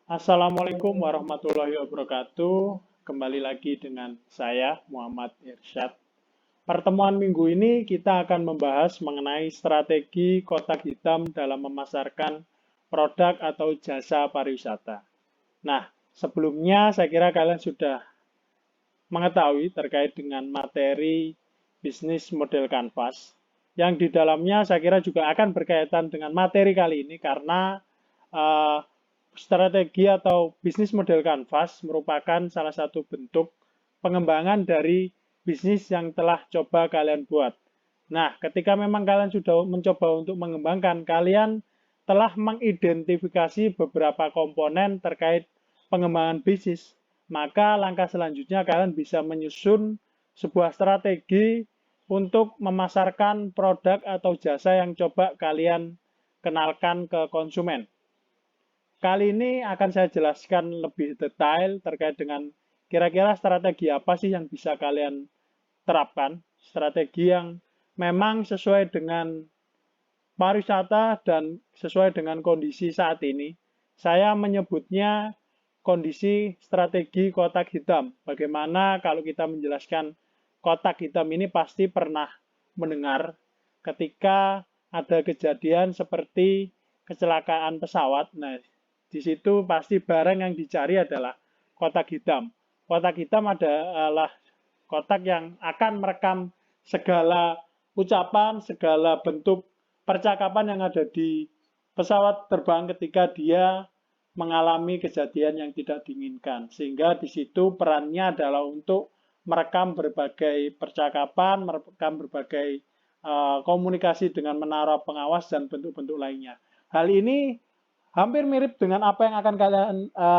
Assalamualaikum warahmatullahi wabarakatuh. Kembali lagi dengan saya, Muhammad Irsyad. Pertemuan minggu ini kita akan membahas mengenai strategi kotak hitam dalam memasarkan produk atau jasa pariwisata. Nah, sebelumnya saya kira kalian sudah mengetahui terkait dengan materi bisnis model kanvas, yang di dalamnya saya kira juga akan berkaitan dengan materi kali ini karena uh, strategi atau bisnis model kanvas merupakan salah satu bentuk pengembangan dari bisnis yang telah coba kalian buat. Nah, ketika memang kalian sudah mencoba untuk mengembangkan, kalian telah mengidentifikasi beberapa komponen terkait pengembangan bisnis, maka langkah selanjutnya kalian bisa menyusun sebuah strategi untuk memasarkan produk atau jasa yang coba kalian kenalkan ke konsumen. Kali ini akan saya jelaskan lebih detail terkait dengan kira-kira strategi apa sih yang bisa kalian terapkan. Strategi yang memang sesuai dengan pariwisata dan sesuai dengan kondisi saat ini. Saya menyebutnya kondisi strategi kotak hitam. Bagaimana kalau kita menjelaskan kotak hitam ini pasti pernah mendengar ketika ada kejadian seperti kecelakaan pesawat. Nah, di situ pasti barang yang dicari adalah kotak hitam. Kotak hitam adalah kotak yang akan merekam segala ucapan, segala bentuk percakapan yang ada di pesawat terbang ketika dia mengalami kejadian yang tidak diinginkan. Sehingga di situ perannya adalah untuk merekam berbagai percakapan, merekam berbagai komunikasi dengan menara pengawas dan bentuk-bentuk lainnya. Hal ini hampir mirip dengan apa yang akan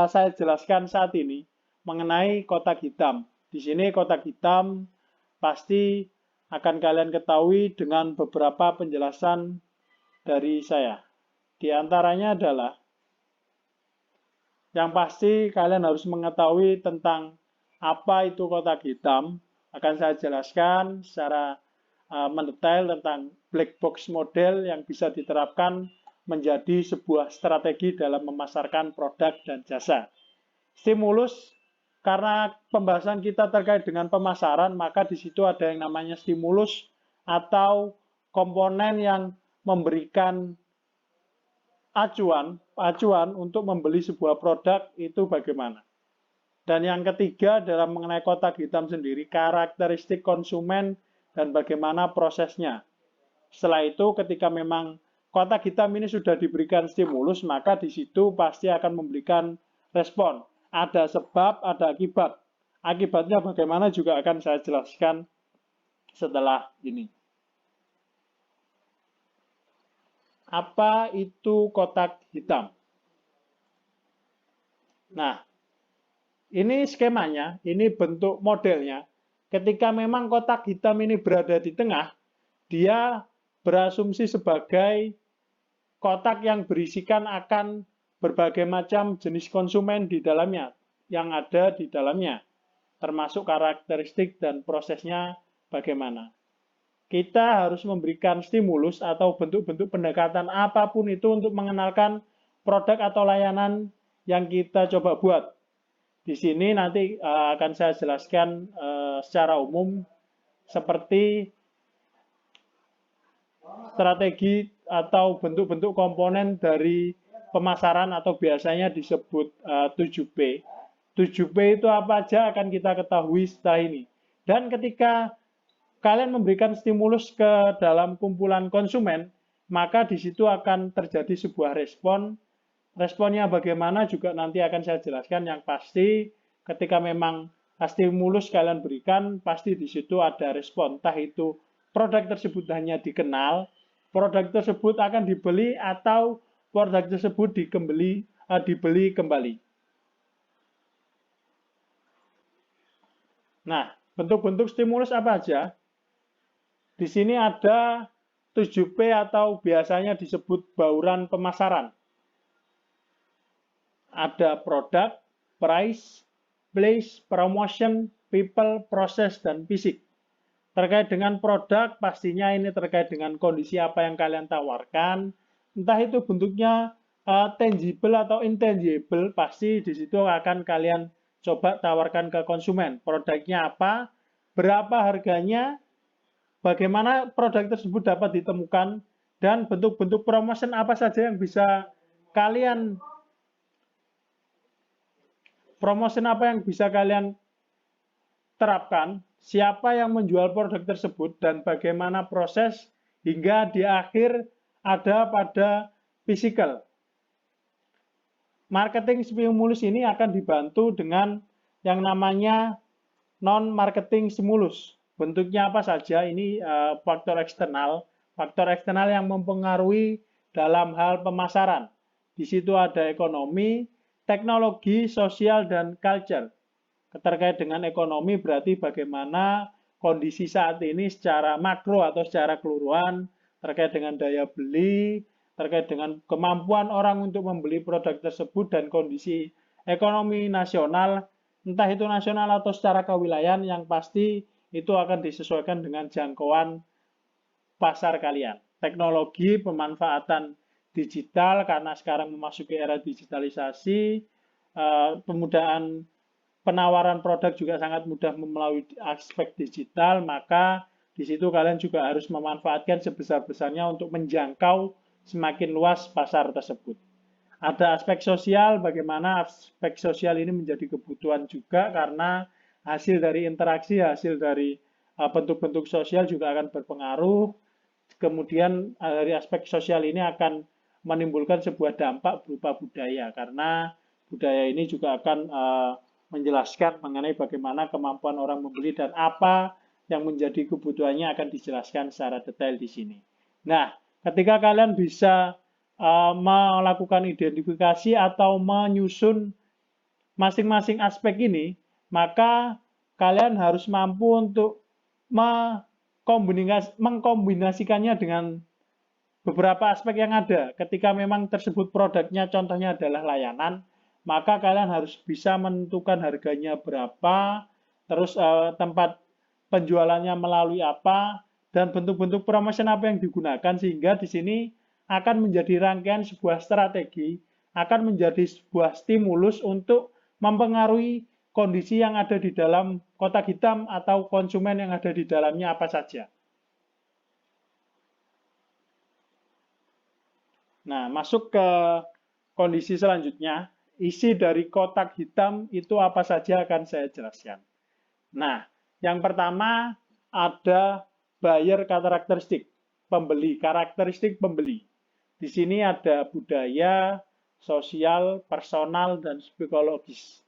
saya jelaskan saat ini mengenai kotak hitam. Di sini kotak hitam pasti akan kalian ketahui dengan beberapa penjelasan dari saya. Di antaranya adalah yang pasti kalian harus mengetahui tentang apa itu kotak hitam. Akan saya jelaskan secara mendetail tentang black box model yang bisa diterapkan menjadi sebuah strategi dalam memasarkan produk dan jasa. Stimulus, karena pembahasan kita terkait dengan pemasaran, maka di situ ada yang namanya stimulus atau komponen yang memberikan acuan untuk membeli sebuah produk itu bagaimana. Dan yang ketiga dalam mengenai kotak hitam sendiri, karakteristik konsumen dan bagaimana prosesnya. Setelah itu ketika memang kotak hitam ini sudah diberikan stimulus, maka di situ pasti akan memberikan respon. Ada sebab, ada akibat. Akibatnya bagaimana juga akan saya jelaskan setelah ini. Apa itu kotak hitam? Nah, ini skemanya, ini bentuk modelnya. Ketika memang kotak hitam ini berada di tengah, dia berasumsi sebagai kotak yang berisikan akan berbagai macam jenis konsumen di dalamnya, yang ada di dalamnya, termasuk karakteristik dan prosesnya bagaimana. Kita harus memberikan stimulus atau bentuk-bentuk pendekatan apapun itu untuk mengenalkan produk atau layanan yang kita coba buat. Di sini nanti akan saya jelaskan secara umum seperti strategi atau bentuk-bentuk komponen dari pemasaran atau biasanya disebut 7P. 7P itu apa aja akan kita ketahui setelah ini. Dan ketika kalian memberikan stimulus ke dalam kumpulan konsumen, maka di situ akan terjadi sebuah respon. Responnya bagaimana juga nanti akan saya jelaskan. Yang pasti ketika memang stimulus kalian berikan, pasti di situ ada respon. Entah itu produk tersebut hanya dikenal, produk tersebut akan dibeli atau produk tersebut dibeli kembali. Nah, bentuk-bentuk stimulus apa aja? Di sini ada 7P atau biasanya disebut bauran pemasaran. Ada produk, price, place, promotion, people, process, dan fisik. Terkait dengan produk, pastinya ini terkait dengan kondisi apa yang kalian tawarkan. Entah itu bentuknya tangible atau intangible, pasti di situ akan kalian coba tawarkan ke konsumen. Produknya apa, berapa harganya, bagaimana produk tersebut dapat ditemukan, dan bentuk-bentuk promotion apa saja yang bisa kalian terapkan, siapa yang menjual produk tersebut, dan bagaimana proses hingga di akhir ada pada physical. Marketing stimulus ini akan dibantu dengan yang namanya non-marketing stimulus. Bentuknya apa saja? Ini faktor eksternal. Faktor eksternal yang mempengaruhi dalam hal pemasaran. Di situ ada ekonomi, teknologi, sosial, dan culture. Terkait dengan ekonomi berarti bagaimana kondisi saat ini secara makro atau secara keseluruhan, terkait dengan daya beli, terkait dengan kemampuan orang untuk membeli produk tersebut, dan kondisi ekonomi nasional, entah itu nasional atau secara kewilayahan, yang pasti itu akan disesuaikan dengan jangkauan pasar kalian. Teknologi, pemanfaatan digital, karena sekarang memasuki era digitalisasi, pemudahan penawaran produk juga sangat mudah melalui aspek digital, maka di situ kalian juga harus memanfaatkan sebesar-besarnya untuk menjangkau semakin luas pasar tersebut. Ada aspek sosial, bagaimana aspek sosial ini menjadi kebutuhan juga karena hasil dari interaksi, hasil dari bentuk-bentuk sosial juga akan berpengaruh. Kemudian dari aspek sosial ini akan menimbulkan sebuah dampak berupa budaya, karena budaya ini juga akan menjelaskan mengenai bagaimana kemampuan orang membeli dan apa yang menjadi kebutuhannya akan dijelaskan secara detail di sini. Nah, ketika kalian bisa melakukan identifikasi atau menyusun masing-masing aspek ini, maka kalian harus mampu untuk mengkombinasikannya dengan beberapa aspek yang ada. Ketika memang tersebut produknya contohnya adalah layanan, maka kalian harus bisa menentukan harganya berapa, terus tempat penjualannya melalui apa, dan bentuk-bentuk promotion apa yang digunakan, sehingga di sini akan menjadi rangkaian sebuah strategi, akan menjadi sebuah stimulus untuk mempengaruhi kondisi yang ada di dalam kotak hitam atau konsumen yang ada di dalamnya apa saja. Nah, masuk ke kondisi selanjutnya, isi dari kotak hitam itu apa saja akan saya jelaskan. Nah, yang pertama ada buyer karakteristik, pembeli, karakteristik pembeli. Di sini ada budaya, sosial, personal, dan psikologis.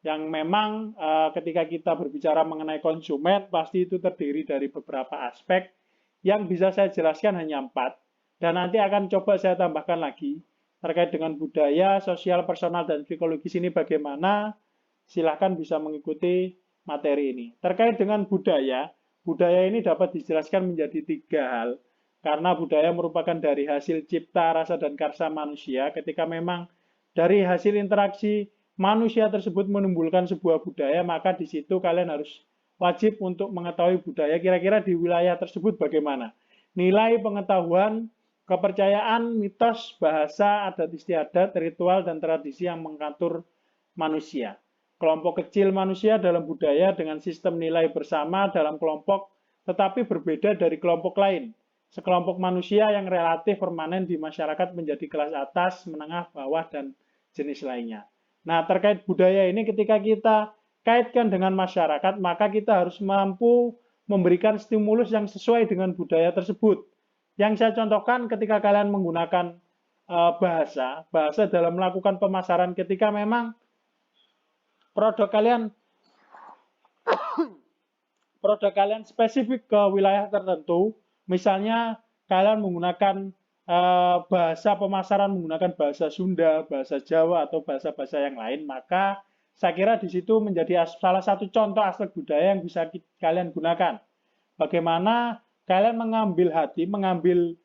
Yang memang ketika kita berbicara mengenai konsumen, pasti itu terdiri dari beberapa aspek yang bisa saya jelaskan hanya 4. Dan nanti akan coba saya tambahkan lagi terkait dengan budaya, sosial, personal, dan psikologis ini bagaimana. Silahkan bisa mengikuti materi ini. Terkait dengan budaya, budaya ini dapat dijelaskan menjadi 3 hal. Karena budaya merupakan dari hasil cipta, rasa, dan karsa manusia. Ketika memang dari hasil interaksi manusia tersebut menimbulkan sebuah budaya, maka di situ kalian harus wajib untuk mengetahui budaya kira-kira di wilayah tersebut bagaimana. Nilai pengetahuan, kepercayaan, mitos, bahasa, adat istiadat, ritual, dan tradisi yang mengatur manusia. Kelompok kecil manusia dalam budaya dengan sistem nilai bersama dalam kelompok, tetapi berbeda dari kelompok lain. Sekelompok manusia yang relatif permanen di masyarakat menjadi kelas atas, menengah, bawah, dan jenis lainnya. Nah, terkait budaya ini ketika kita kaitkan dengan masyarakat, maka kita harus mampu memberikan stimulus yang sesuai dengan budaya tersebut. Yang saya contohkan ketika kalian menggunakan bahasa dalam melakukan pemasaran, ketika memang produk kalian spesifik ke wilayah tertentu, misalnya kalian menggunakan bahasa pemasaran menggunakan bahasa Sunda, bahasa Jawa, atau bahasa-bahasa yang lain, maka saya kira di situ menjadi salah satu contoh aspek budaya yang bisa kalian gunakan. Bagaimana kalian mengambil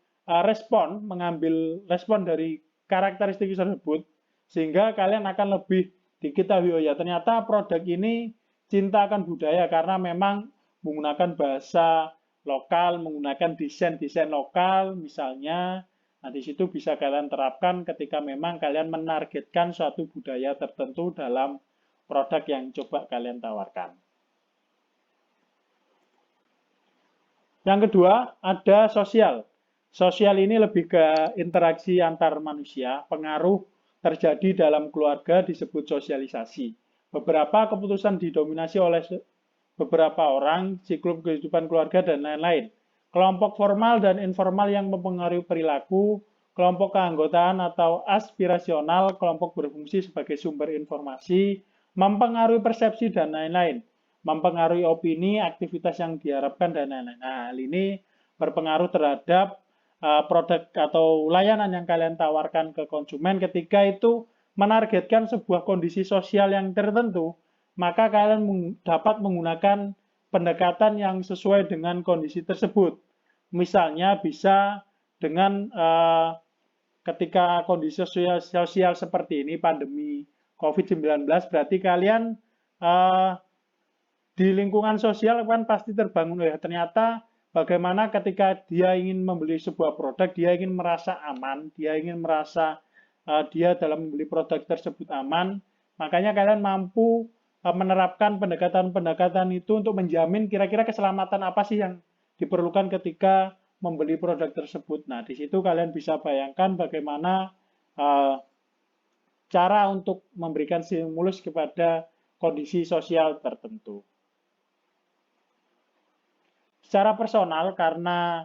respon dari karakteristik tersebut, sehingga kalian akan lebih diketahui, oh ya ternyata produk ini cinta akan budaya karena memang menggunakan bahasa lokal, menggunakan desain lokal misalnya, Nah, di situ bisa kalian terapkan ketika memang kalian menargetkan suatu budaya tertentu dalam produk yang coba kalian tawarkan. Yang kedua, ada sosial. Sosial ini lebih ke interaksi antar manusia, pengaruh terjadi dalam keluarga disebut sosialisasi. Beberapa keputusan didominasi oleh beberapa orang, siklus kehidupan keluarga, dan lain-lain. Kelompok formal dan informal yang mempengaruhi perilaku, kelompok keanggotaan atau aspirasional, kelompok berfungsi sebagai sumber informasi, mempengaruhi persepsi, dan lain-lain. Mempengaruhi opini, aktivitas yang diharapkan, dan lain-lain. Nah, hal ini berpengaruh terhadap produk atau layanan yang kalian tawarkan ke konsumen ketika itu menargetkan sebuah kondisi sosial yang tertentu, maka kalian dapat menggunakan pendekatan yang sesuai dengan kondisi tersebut. Misalnya bisa dengan ketika kondisi sosial seperti ini, pandemi COVID-19, berarti kalian di lingkungan sosial kan pasti terbangun, ya ternyata bagaimana ketika dia ingin membeli sebuah produk, dia ingin merasa aman, dia ingin merasa dia dalam membeli produk tersebut aman, makanya kalian mampu menerapkan pendekatan-pendekatan itu untuk menjamin kira-kira keselamatan apa sih yang diperlukan ketika membeli produk tersebut. Nah, di situ kalian bisa bayangkan bagaimana cara untuk memberikan stimulus kepada kondisi sosial tertentu. Secara personal, karena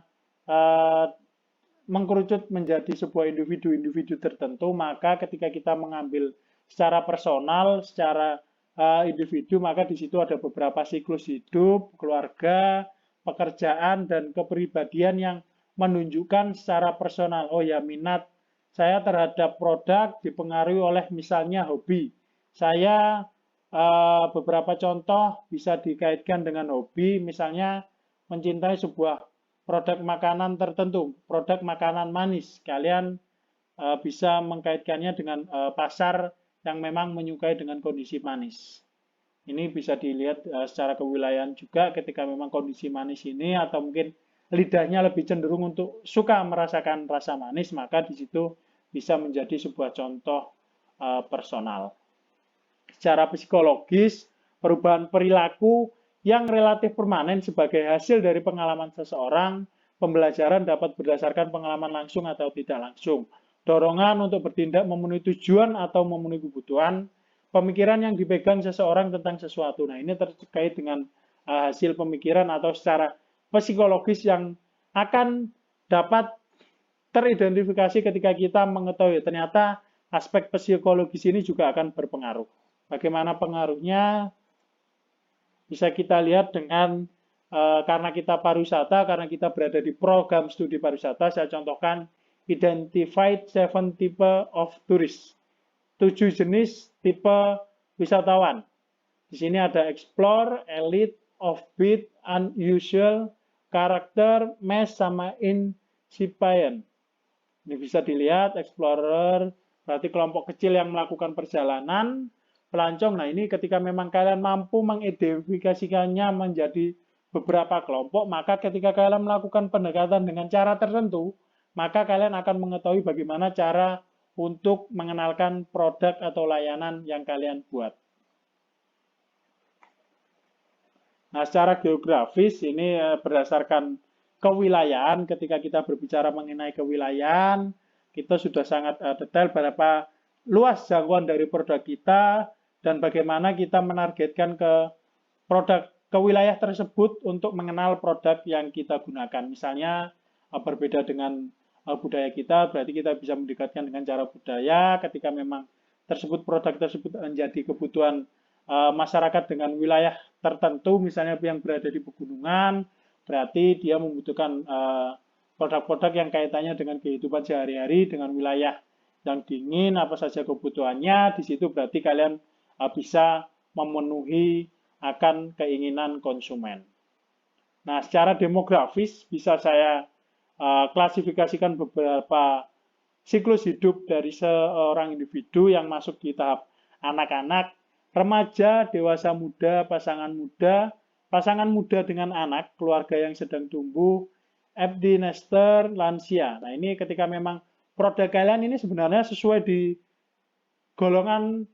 mengkerucut menjadi sebuah individu-individu tertentu, maka ketika kita mengambil secara personal, secara individu, maka di situ ada beberapa siklus hidup, keluarga, pekerjaan, dan kepribadian yang menunjukkan secara personal. Oh ya, minat saya terhadap produk dipengaruhi oleh misalnya hobi. Saya beberapa contoh bisa dikaitkan dengan hobi, misalnya mencintai sebuah produk makanan tertentu, produk makanan manis. Kalian bisa mengkaitkannya dengan pasar yang memang menyukai dengan kondisi manis. Ini bisa dilihat secara kewilayahan juga ketika memang kondisi manis ini atau mungkin lidahnya lebih cenderung untuk suka merasakan rasa manis, maka di situ bisa menjadi sebuah contoh personal. Secara psikologis, perubahan perilaku yang relatif permanen sebagai hasil dari pengalaman seseorang, pembelajaran dapat berdasarkan pengalaman langsung atau tidak langsung. Dorongan untuk bertindak memenuhi tujuan atau memenuhi kebutuhan, pemikiran yang dipegang seseorang tentang sesuatu. Nah, ini terkait dengan hasil pemikiran atau secara psikologis yang akan dapat teridentifikasi ketika kita mengetahui ternyata aspek psikologis ini juga akan berpengaruh. Bagaimana pengaruhnya? Bisa kita lihat dengan karena kita pariwisata, karena kita berada di program studi pariwisata, saya contohkan identified 7 type of tourist. 7 jenis tipe wisatawan. Di sini ada explore, elite, offbeat, unusual, karakter, mass, sama incipient. Ini bisa dilihat, explorer, berarti kelompok kecil yang melakukan perjalanan, pelancong. Nah, ini ketika memang kalian mampu mengidentifikasikannya menjadi beberapa kelompok, maka ketika kalian melakukan pendekatan dengan cara tertentu, maka kalian akan mengetahui bagaimana cara untuk mengenalkan produk atau layanan yang kalian buat. Nah, secara geografis ini berdasarkan kewilayahan, ketika kita berbicara mengenai kewilayahan, kita sudah sangat detail berapa luas jangkauan dari produk kita, dan bagaimana kita menargetkan ke produk ke wilayah tersebut untuk mengenal produk yang kita gunakan. Misalnya berbeda dengan budaya kita, berarti kita bisa mendekatkan dengan cara budaya ketika memang produk tersebut menjadi kebutuhan masyarakat dengan wilayah tertentu, misalnya yang berada di pegunungan, berarti dia membutuhkan produk-produk yang kaitannya dengan kehidupan sehari-hari, dengan wilayah yang dingin, apa saja kebutuhannya, di situ berarti kalian bisa memenuhi akan keinginan konsumen. Nah, secara demografis bisa saya klasifikasikan beberapa siklus hidup dari seorang individu yang masuk di tahap anak-anak, remaja, dewasa muda, pasangan muda dengan anak, keluarga yang sedang tumbuh, empty nester, lansia. Nah, ini ketika memang produk kalian ini sebenarnya sesuai di golongan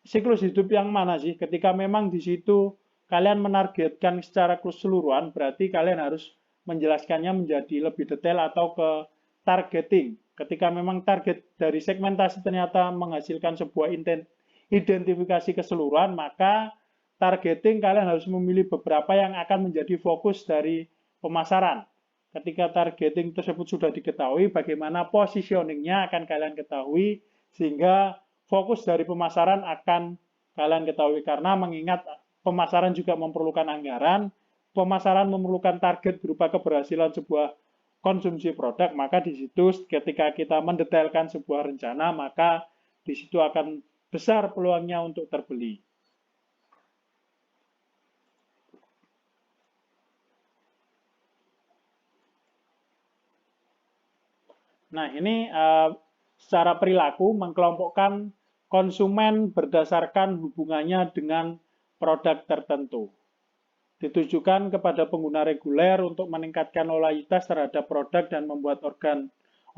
siklus hidup yang mana sih? Ketika memang di situ kalian menargetkan secara keseluruhan, berarti kalian harus menjelaskannya menjadi lebih detail atau ke targeting. Ketika memang target dari segmentasi ternyata menghasilkan sebuah identifikasi keseluruhan, maka targeting kalian harus memilih beberapa yang akan menjadi fokus dari pemasaran. Ketika targeting tersebut sudah diketahui, bagaimana positioningnya akan kalian ketahui, sehingga fokus dari pemasaran akan kalian ketahui. Karena mengingat pemasaran juga memerlukan anggaran, pemasaran memerlukan target berupa keberhasilan sebuah konsumsi produk, maka di situ ketika kita mendetailkan sebuah rencana, maka di situ akan besar peluangnya untuk terbeli. Nah, ini secara perilaku mengkelompokkan konsumen berdasarkan hubungannya dengan produk tertentu. Ditujukan kepada pengguna reguler untuk meningkatkan loyalitas terhadap produk dan membuat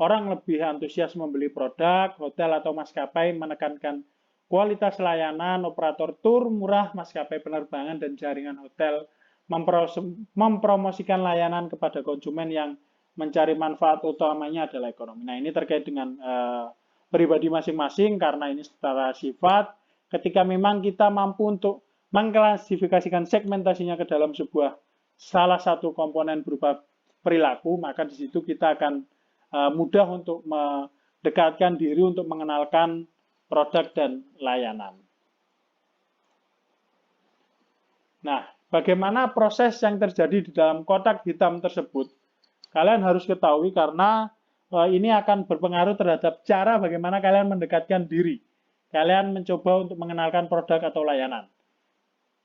orang lebih antusias membeli produk. Hotel atau maskapai menekankan kualitas layanan, operator tur murah, maskapai penerbangan, dan jaringan hotel mempromosikan layanan kepada konsumen yang mencari manfaat utamanya adalah ekonomi. Nah, ini terkait dengan pribadi masing-masing karena ini secara sifat. Ketika memang kita mampu untuk mengklasifikasikan segmentasinya ke dalam sebuah salah satu komponen berupa perilaku, maka di situ kita akan mudah untuk mendekatkan diri untuk mengenalkan produk dan layanan. Nah, bagaimana proses yang terjadi di dalam kotak hitam tersebut? Kalian harus ketahui karena ini akan berpengaruh terhadap cara bagaimana kalian mendekatkan diri. Kalian mencoba untuk mengenalkan produk atau layanan.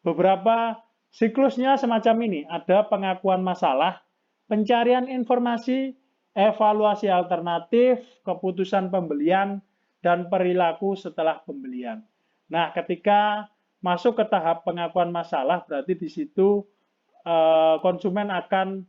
Beberapa siklusnya semacam ini. Ada pengakuan masalah, pencarian informasi, evaluasi alternatif, keputusan pembelian, dan perilaku setelah pembelian. Nah, ketika masuk ke tahap pengakuan masalah, berarti di situ konsumen akan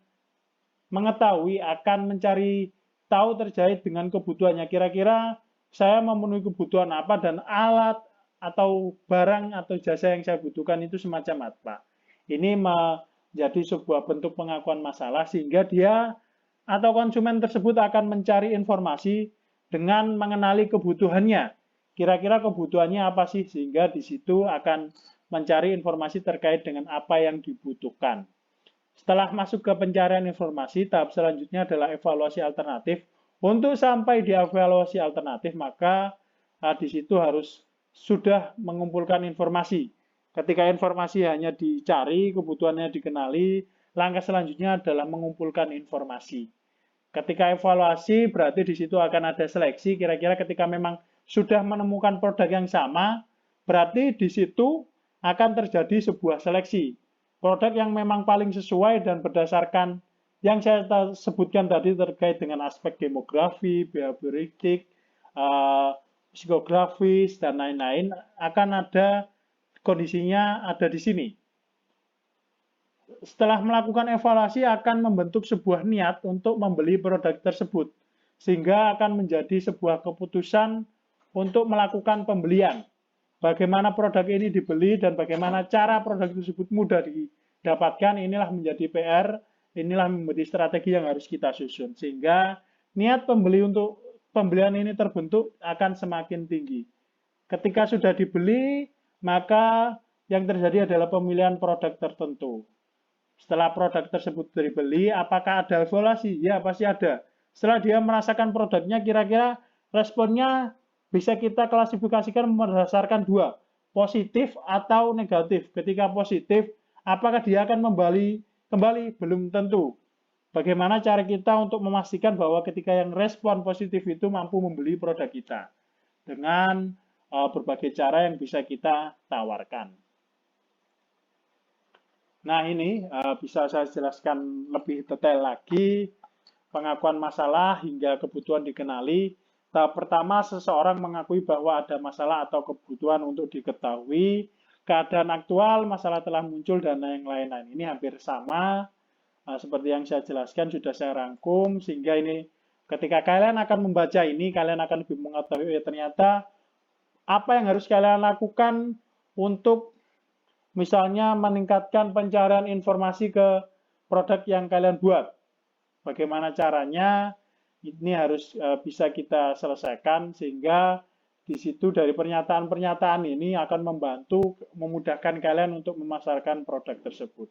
mengetahui, akan mencari tahu terkait dengan kebutuhannya. Kira-kira saya memenuhi kebutuhan apa dan alat atau barang atau jasa yang saya butuhkan itu semacam apa. Ini menjadi sebuah bentuk pengakuan masalah sehingga dia atau konsumen tersebut akan mencari informasi dengan mengenali kebutuhannya. Kira-kira kebutuhannya apa sih, sehingga di situ akan mencari informasi terkait dengan apa yang dibutuhkan. Setelah masuk ke pencarian informasi, tahap selanjutnya adalah evaluasi alternatif. Untuk sampai di evaluasi alternatif, maka di situ harus sudah mengumpulkan informasi. Ketika informasi hanya dicari, kebutuhannya dikenali, langkah selanjutnya adalah mengumpulkan informasi. Ketika evaluasi, berarti di situ akan ada seleksi. Kira-kira ketika memang sudah menemukan produk yang sama, berarti di situ akan terjadi sebuah seleksi. Produk yang memang paling sesuai dan berdasarkan yang saya sebutkan tadi terkait dengan aspek demografi, behavioristik, psikografis, dan lain-lain akan ada kondisinya ada di sini. Setelah melakukan evaluasi akan membentuk sebuah niat untuk membeli produk tersebut, sehingga akan menjadi sebuah keputusan untuk melakukan pembelian. Bagaimana produk ini dibeli dan bagaimana cara produk tersebut mudah didapatkan, inilah menjadi PR, inilah menjadi strategi yang harus kita susun. Sehingga niat pembeli untuk pembelian ini terbentuk akan semakin tinggi. Ketika sudah dibeli, maka yang terjadi adalah pemilihan produk tertentu. Setelah produk tersebut dibeli, apakah ada evaluasi? Ya, pasti ada. Setelah dia merasakan produknya, kira-kira responnya bisa kita klasifikasikan berdasarkan dua, positif atau negatif. Ketika positif, apakah dia akan kembali? Belum tentu. Bagaimana cara kita untuk memastikan bahwa ketika yang respon positif itu mampu membeli produk kita? Dengan berbagai cara yang bisa kita tawarkan. Nah, ini bisa saya jelaskan lebih detail lagi. Pengakuan masalah hingga kebutuhan dikenali. Tahap pertama, seseorang mengakui bahwa ada masalah atau kebutuhan untuk diketahui. Keadaan aktual, masalah telah muncul, dan yang lain-lain. Ini hampir sama. Seperti yang saya jelaskan, sudah saya rangkum. Sehingga ini Ketika kalian akan membaca ini, kalian akan lebih mengetahui ternyata apa yang harus kalian lakukan untuk misalnya meningkatkan pencarian informasi ke produk yang kalian buat. Bagaimana caranya, ini harus bisa kita selesaikan sehingga di situ dari pernyataan-pernyataan ini akan membantu memudahkan kalian untuk memasarkan produk tersebut.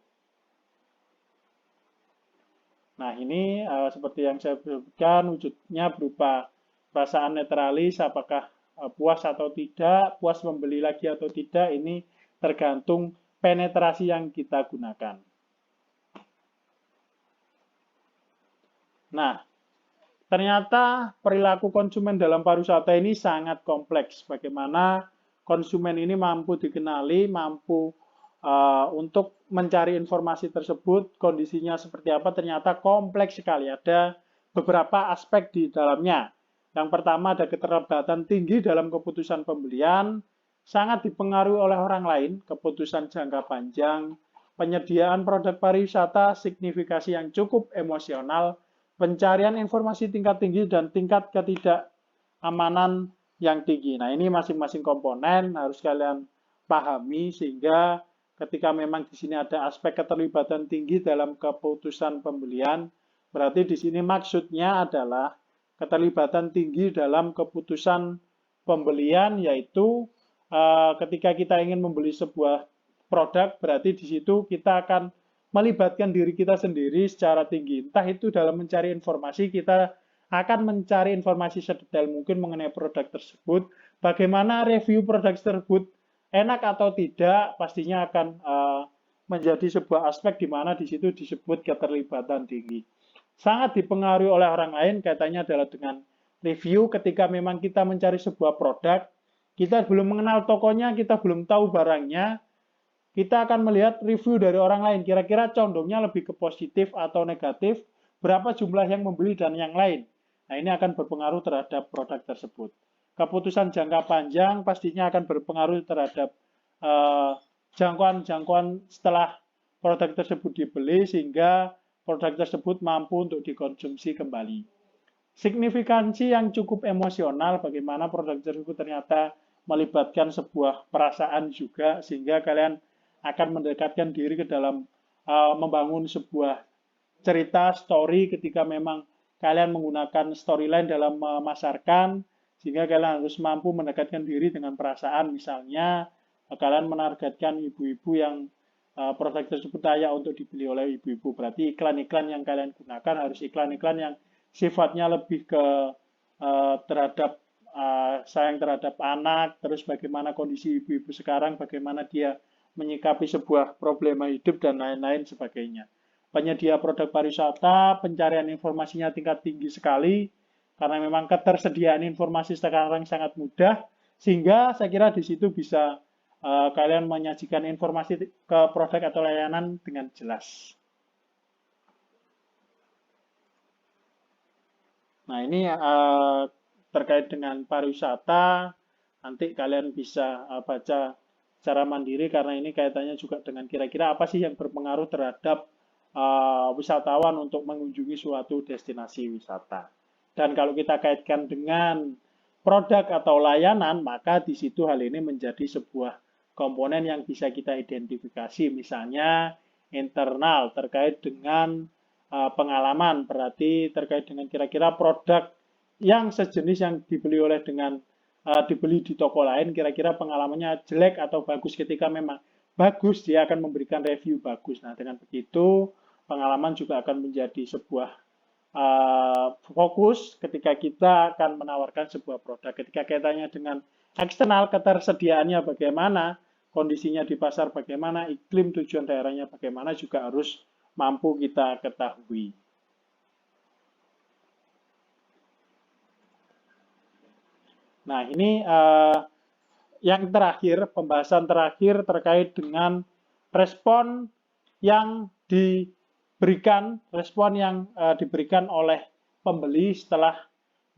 Nah, ini seperti yang saya sebutkan, wujudnya berupa perasaan netralis, apakah puas atau tidak, puas membeli lagi atau tidak, ini tergantung penetrasi yang kita gunakan. Nah, ternyata perilaku konsumen dalam pariwisata ini sangat kompleks. Bagaimana konsumen ini mampu dikenali, mampu untuk mencari informasi tersebut, kondisinya seperti apa, ternyata kompleks sekali. Ada beberapa aspek di dalamnya. Yang pertama ada keterlibatan tinggi dalam keputusan pembelian, sangat dipengaruhi oleh orang lain, keputusan jangka panjang, penyediaan produk pariwisata, signifikasi yang cukup emosional, pencarian informasi tingkat tinggi, dan tingkat ketidakamanan yang tinggi. Nah, ini masing-masing komponen harus kalian pahami sehingga ketika memang di sini ada aspek keterlibatan tinggi dalam keputusan pembelian, berarti di sini maksudnya adalah keterlibatan tinggi dalam keputusan pembelian, yaitu ketika kita ingin membeli sebuah produk, berarti di situ kita akan melibatkan diri kita sendiri secara tinggi. Entah itu dalam mencari informasi, kita akan mencari informasi sedetail mungkin mengenai produk tersebut, bagaimana review produk tersebut, enak atau tidak, pastinya akan menjadi sebuah aspek di mana di situ disebut keterlibatan tinggi. Sangat dipengaruhi oleh orang lain, kaitannya adalah dengan review. Ketika memang kita mencari sebuah produk, kita belum mengenal tokonya, kita belum tahu barangnya, kita akan melihat review dari orang lain. Kira-kira condongnya lebih ke positif atau negatif, berapa jumlah yang membeli dan yang lain. Nah, ini akan berpengaruh terhadap produk tersebut. Keputusan jangka panjang pastinya akan berpengaruh terhadap jangkauan setelah produk tersebut dibeli sehingga produk tersebut mampu untuk dikonsumsi kembali. Signifikansi yang cukup emosional, bagaimana produk tersebut ternyata melibatkan sebuah perasaan juga sehingga kalian akan mendekatkan diri ke dalam membangun sebuah cerita, story ketika memang kalian menggunakan storyline dalam memasarkan, sehingga kalian harus mampu mendekatkan diri dengan perasaan. Misalnya, kalian menargetkan ibu-ibu yang produk tersebut layak untuk dibeli oleh ibu-ibu. Berarti iklan-iklan yang kalian gunakan harus iklan-iklan yang sifatnya lebih ke terhadap sayang terhadap anak, terus bagaimana kondisi ibu-ibu sekarang, bagaimana dia menyikapi sebuah problema hidup, dan lain-lain sebagainya. Penyedia produk pariwisata, pencarian informasinya tingkat tinggi sekali, karena memang ketersediaan informasi sekarang sangat mudah, sehingga saya kira di situ bisa kalian menyajikan informasi ke produk atau layanan dengan jelas. Nah, ini terkait dengan pariwisata, nanti kalian bisa baca secara mandiri karena ini kaitannya juga dengan kira-kira apa sih yang berpengaruh terhadap wisatawan untuk mengunjungi suatu destinasi wisata. Dan kalau kita kaitkan dengan produk atau layanan, maka di situ hal ini menjadi sebuah komponen yang bisa kita identifikasi. Misalnya internal terkait dengan pengalaman, berarti terkait dengan kira-kira produk yang sejenis yang dibeli di toko lain, kira-kira pengalamannya jelek atau bagus. Ketika memang bagus, dia akan memberikan review bagus. Nah, dengan begitu pengalaman juga akan menjadi sebuah fokus ketika kita akan menawarkan sebuah produk. Ketika kaitannya dengan eksternal, ketersediaannya bagaimana, kondisinya di pasar bagaimana, iklim tujuan daerahnya bagaimana juga harus mampu kita ketahui. Nah, ini yang terakhir, pembahasan terakhir terkait dengan respon yang diberikan oleh pembeli setelah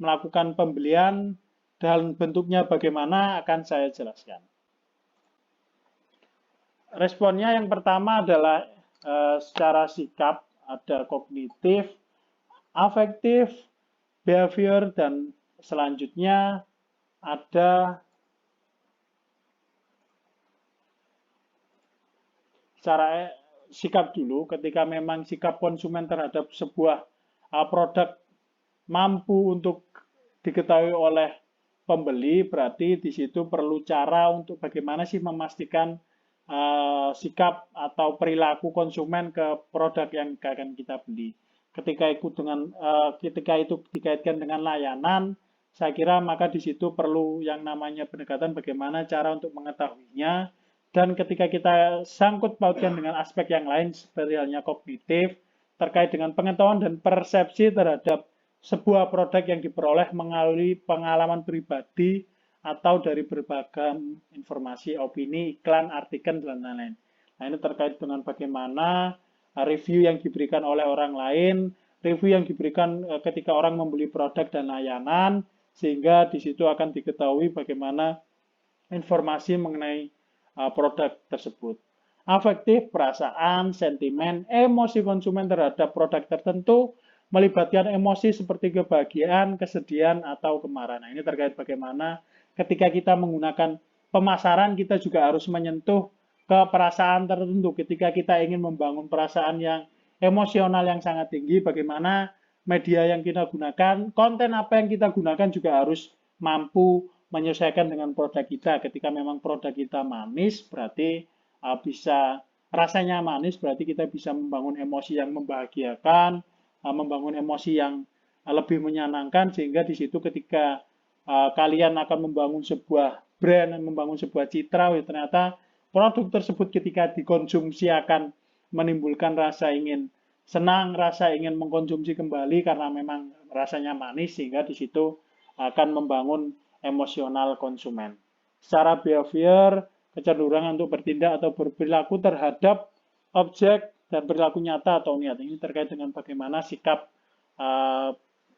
melakukan pembelian dan bentuknya bagaimana akan saya jelaskan. Responnya yang pertama adalah secara sikap, ada kognitif, afektif, behavior, dan selanjutnya ada cara sikap dulu. Ketika memang sikap konsumen terhadap sebuah produk mampu untuk diketahui oleh pembeli, berarti di situ perlu cara untuk bagaimana sih memastikan sikap atau perilaku konsumen ke produk yang akan kita beli. Ketika itu dikaitkan dengan layanan, saya kira maka di situ perlu yang namanya pendekatan bagaimana cara untuk mengetahuinya. Dan ketika kita sangkut pautkan dengan aspek yang lain seperti halnya kognitif terkait dengan pengetahuan dan persepsi terhadap sebuah produk yang diperoleh melalui pengalaman pribadi atau dari berbagai informasi, opini, iklan, artikel, dan lain-lain. Nah, ini terkait dengan bagaimana review yang diberikan oleh orang lain, review yang diberikan ketika orang membeli produk dan layanan, sehingga di situ akan diketahui bagaimana informasi mengenai produk tersebut. Afektif, perasaan, sentimen, emosi konsumen terhadap produk tertentu melibatkan emosi seperti kebahagiaan, kesedihan, atau kemarahan. Nah, ini terkait bagaimana ketika kita menggunakan pemasaran, kita juga harus menyentuh ke perasaan tertentu. Ketika kita ingin membangun perasaan yang emosional yang sangat tinggi, bagaimana media yang kita gunakan, konten apa yang kita gunakan juga harus mampu menyesuaikan dengan produk kita. Ketika memang produk kita manis, berarti bisa rasanya manis, berarti kita bisa membangun emosi yang membahagiakan, membangun emosi yang lebih menyenangkan, sehingga di situ ketika kalian akan membangun sebuah brand, membangun sebuah citra, ternyata produk tersebut ketika dikonsumsi akan menimbulkan rasa ingin senang, rasa ingin mengkonsumsi kembali karena memang rasanya manis, sehingga di situ akan membangun emosional konsumen. Secara behavior, kecenderungan untuk bertindak atau berperilaku terhadap objek dan perilaku nyata atau niat. Ini terkait dengan bagaimana sikap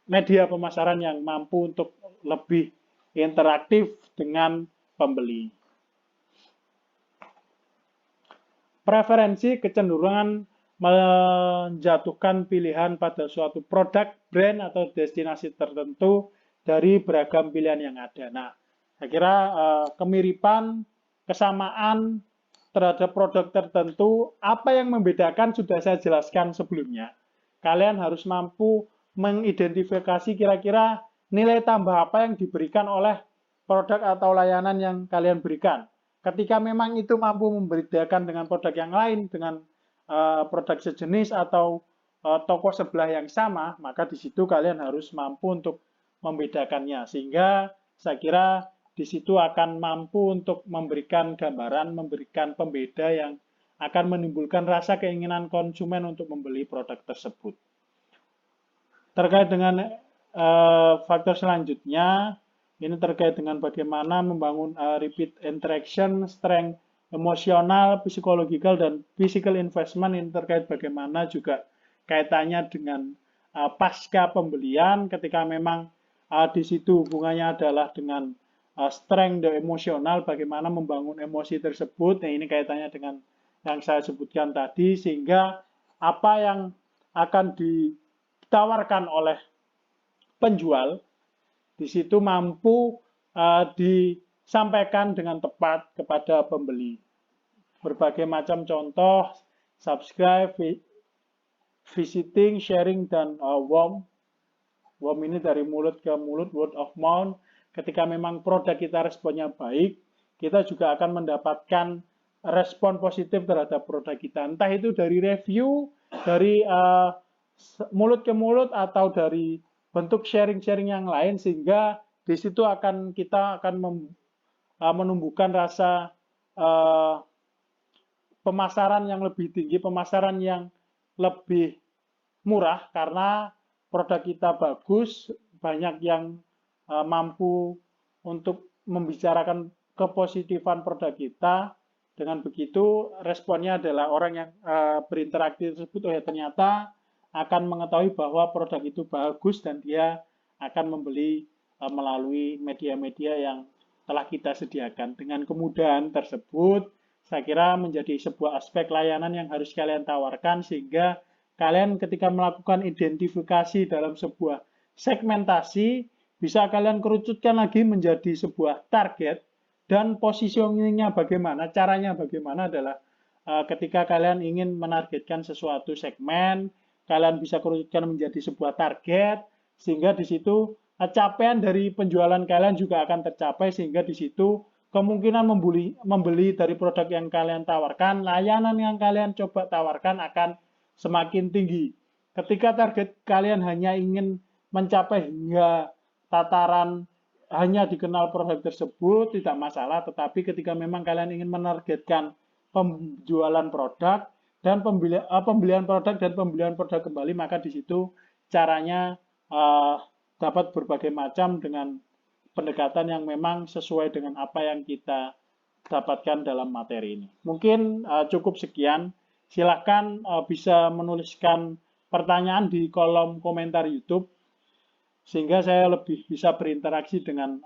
media pemasaran yang mampu untuk lebih interaktif dengan pembeli. Preferensi, kecenderungan menjatuhkan pilihan pada suatu produk, brand, atau destinasi tertentu dari beragam pilihan yang ada. Nah, saya kira kemiripan, kesamaan terhadap produk tertentu, apa yang membedakan sudah saya jelaskan sebelumnya. Kalian harus mampu mengidentifikasi kira-kira nilai tambah apa yang diberikan oleh produk atau layanan yang kalian berikan. Ketika memang itu mampu membedakan dengan produk yang lain, dengan produk sejenis atau toko sebelah yang sama, maka di situ kalian harus mampu untuk membedakannya. Sehingga saya kira di situ akan mampu untuk memberikan gambaran, memberikan pembeda yang akan menimbulkan rasa keinginan konsumen untuk membeli produk tersebut. Terkait dengan faktor selanjutnya, ini terkait dengan bagaimana membangun repeat interaction, strength emosional, psikologikal, dan physical investment. Ini terkait bagaimana juga kaitannya dengan pasca pembelian, ketika memang di situ hubungannya adalah dengan strength emosional, bagaimana membangun emosi tersebut. Nah, ini kaitannya dengan yang saya sebutkan tadi, sehingga apa yang akan ditawarkan oleh penjual di situ mampu disampaikan dengan tepat kepada pembeli. Berbagai macam contoh, subscribe, visiting, sharing, dan warm. Warm ini dari mulut ke mulut, word of mouth. Ketika memang produk kita responnya baik, kita juga akan mendapatkan respon positif terhadap produk kita. Entah itu dari review, dari mulut ke mulut, atau dari bentuk sharing-sharing yang lain, sehingga di situ kita akan menumbuhkan rasa pemasaran yang lebih tinggi, pemasaran yang lebih murah, karena produk kita bagus, banyak yang mampu untuk membicarakan kepositifan produk kita. Dengan begitu, responnya adalah orang yang berinteraksi tersebut, ternyata akan mengetahui bahwa produk itu bagus dan dia akan membeli melalui media-media yang telah kita sediakan. Dengan kemudahan tersebut, saya kira menjadi sebuah aspek layanan yang harus kalian tawarkan, sehingga kalian ketika melakukan identifikasi dalam sebuah segmentasi, bisa kalian kerucutkan lagi menjadi sebuah target, dan positioningnya bagaimana, caranya bagaimana adalah ketika kalian ingin menargetkan sesuatu segmen, kalian bisa kerucutkan menjadi sebuah target, sehingga di situ capaian dari penjualan kalian juga akan tercapai, sehingga di situ kemungkinan membeli dari produk yang kalian tawarkan, layanan yang kalian coba tawarkan akan semakin tinggi. Ketika target kalian hanya ingin mencapai hingga tataran hanya dikenal produk tersebut, tidak masalah. Tetapi ketika memang kalian ingin menargetkan penjualan produk dan pembelian produk dan pembelian produk kembali, maka di situ caranya dapat berbagai macam dengan pendekatan yang memang sesuai dengan apa yang kita dapatkan dalam materi ini. Mungkin cukup sekian. Silahkan bisa menuliskan pertanyaan di kolom komentar YouTube, sehingga saya lebih bisa berinteraksi dengan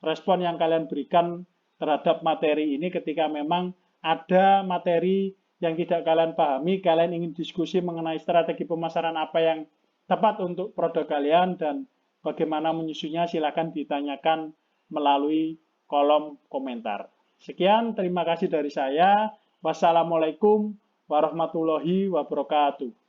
respon yang kalian berikan terhadap materi ini. Ketika memang ada materi yang tidak kalian pahami, kalian ingin diskusi mengenai strategi pemasaran apa yang tepat untuk produk kalian dan bagaimana menyusunnya, silakan ditanyakan melalui kolom komentar. Sekian, terima kasih dari saya. Wassalamualaikum warahmatullahi wabarakatuh.